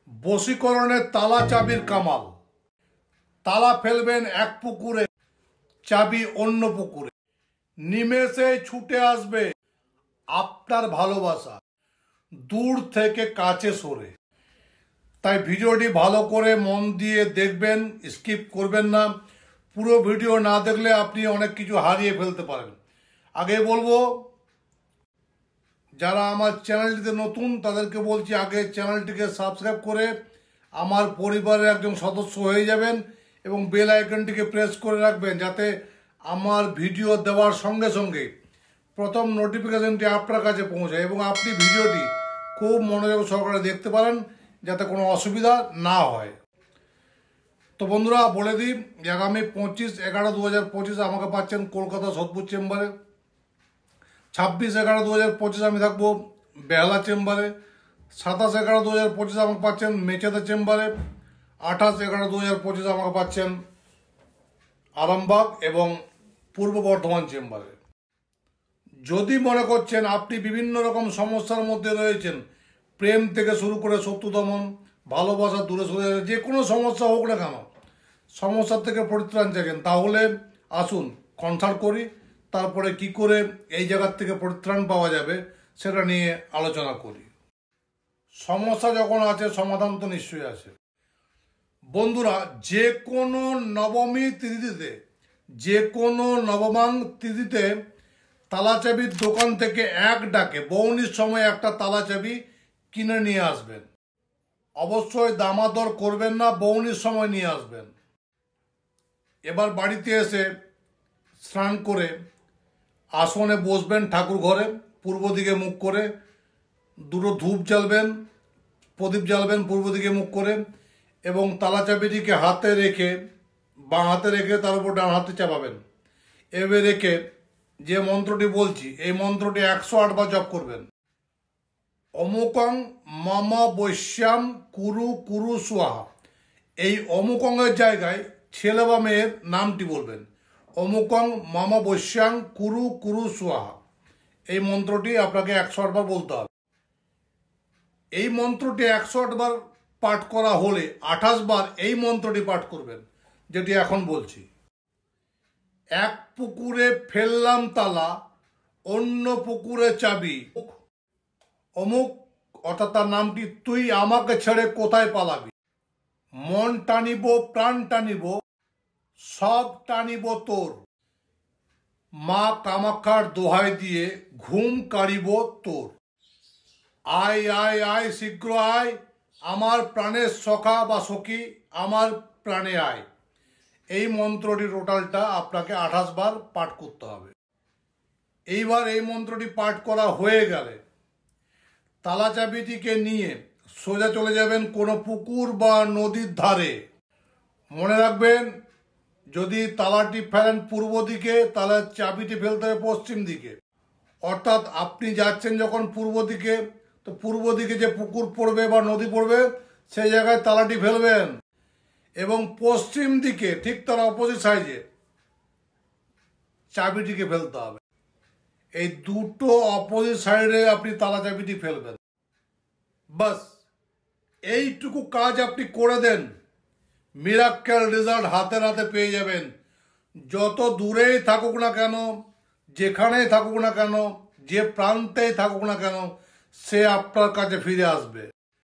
বশীকরণের তালা চাবির কামাল। তালা ফেলবেন এক পুকুরে, চাবি অন্য পুকুরে, নিমেষে ছুটে আসবে আপনার ভালোবাসা দূর থেকে কাছে সরে। তাই ভিডিওটি ভালো করে মন দিয়ে দেখবেন, স্কিপ করবেন না। পুরো ভিডিও না দেখলে আপনি অনেক কিছু হারিয়ে ফেলতে পারেন। আগে বলবো, যারা আমার চ্যানেলটিতে নতুন তাদেরকে বলছি, আগে চ্যানেলটিকে সাবস্ক্রাইব করে আমার পরিবারের একজন সদস্য হয়ে যাবেন এবং বেল আইকনটিকে প্রেস করে রাখবেন, যাতে আমার ভিডিও দেওয়ার সঙ্গে সঙ্গে প্রথম নোটিফিকেশনটি আপনার কাছে পৌঁছায় এবং আপনি ভিডিওটি খুব মনোযোগ সহকারে দেখতে পারেন, যাতে কোনো অসুবিধা না হয়। তো বন্ধুরা বলে দিই, আগামী 25/11/2025 আমাকে পাচ্ছেন কলকাতা সোদপুর চেম্বারে। 26/11/2025 আমি থাকবো বেহালা চেম্বারে। 27/11/2025 আমাকে পাচ্ছেন মেচেদা চেম্বারে। 28/11/2025 আমাকে পাচ্ছেন আরামবাগ এবং পূর্ব বর্ধমান চেম্বারে। যদি মনে করছেন আপনি বিভিন্ন রকম সমস্যার মধ্যে রয়েছেন, প্রেম থেকে শুরু করে শত্রু দমন, ভালোবাসা দূরে সরে, যে কোনো সমস্যা হোক না কেন, সমস্যার থেকে পরিত্রাণ চাইছেন, তাহলে আসুন কনসাল্ট করি। তারপরে কি করে এই জায়গার থেকে পরিত্রাণ পাওয়া যাবে সেটা নিয়ে আলোচনা করি। সমস্যা যখন আছে, সমাধান তো নিশ্চয়ই আছে। বন্ধুরা, যে কোনো নবমী তিথিতে, যে কোনো নবমাং তিথিতে তালা চাবির দোকান থেকে এক ডাকে বৌনির সময় একটা তালা চাবি কিনে নিয়ে আসবেন। অবশ্যই দামাদর করবেন না, বৌনির সময় নিয়ে আসবেন। এবার বাড়িতে এসে স্নান করে আসনে বসবেন ঠাকুর ঘরে, পূর্ব দিকে মুখ করে। দুটো ধূপ জ্বালবেন, প্রদীপ জ্বালবেন পূর্ব দিকে মুখ করে, এবং তালা চাবিটিকে হাতে রেখে, বাঁ হাতে রেখে তার উপর ডান হাতে চাপাবেন। এভাবে রেখে যে মন্ত্রটি বলছি, এই মন্ত্রটি 108 বার জপ করবেন। অমুকং মম বৈশ্যাম কুরু কুরু সুয়াহা। এই অমুকংয়ের জায়গায় ছেলে বা মেয়ের নামটি বলবেন। অমুকং মম বৈশ্যাং কুরু কুরু সুয়াহা। এই মন্ত্রটি আপনাকে 108 বার বলতে হবে। এই মন্ত্রটি 108 বার পাঠ করা হলে 28 বার এই মন্ত্রটি পাঠ করবেন, যেটি এখন বলছি। এক পুকুরে ফেললাম তালা, অন্য পুকুরে চাবি। অমুক অর্থাৎ তার নামটি, তুই আমাকে ছেড়ে কোথায় পালাবি। মন টানিব প্রাণ টানিব, সব টানিব তোর। মা কামাখ্যার দোহাই দিয়ে ঘুম কাড়িব তোর। আয় আয় আয় শীঘ্র আয়, আমার প্রাণের সখা বা সখী, আমার প্রাণে আয়। এই মন্ত্রটি টোটালটা আপনাকে 28 বার পাঠ করতে হবে। এইবার এই মন্ত্রটি পাঠ করা হয়ে গেলে তালা চাবিটিকে নিয়ে সোজা চলে যাবেন কোনো পুকুর বা নদীর ধারে। মনে রাখবেন, যদি তালাটি ফেলেন পূর্ব দিকে, তাহলে চাবিটি ফেলতে হবে পশ্চিম দিকে। অর্থাৎ আপনি যাচ্ছেন যখন পূর্ব দিকে, তো পূর্ব দিকে যে পুকুর পড়বে বা নদী পড়বে, সেই জায়গায় তালাটি ফেলবেন। এবং পশ্চিম দিকে ঠিক তার অপোজিট সাইডে চাবিটিকে ফেলতে হবে। এই দুটো অপোজিট সাইডে আপনি তালা চাবিটি ফেলবেন। বাস এইটুকু কাজ আপনি করে দেন, মিরাক্কেল রেজাল্ট হাতে নাতে পেয়ে যাবেন। যত দূরেই থাকুক না কেন, যেখানেই থাকুক না কেন, যে প্রান্তেই থাকুক না কেন, সে আপনার কাছে ফিরে আসবে।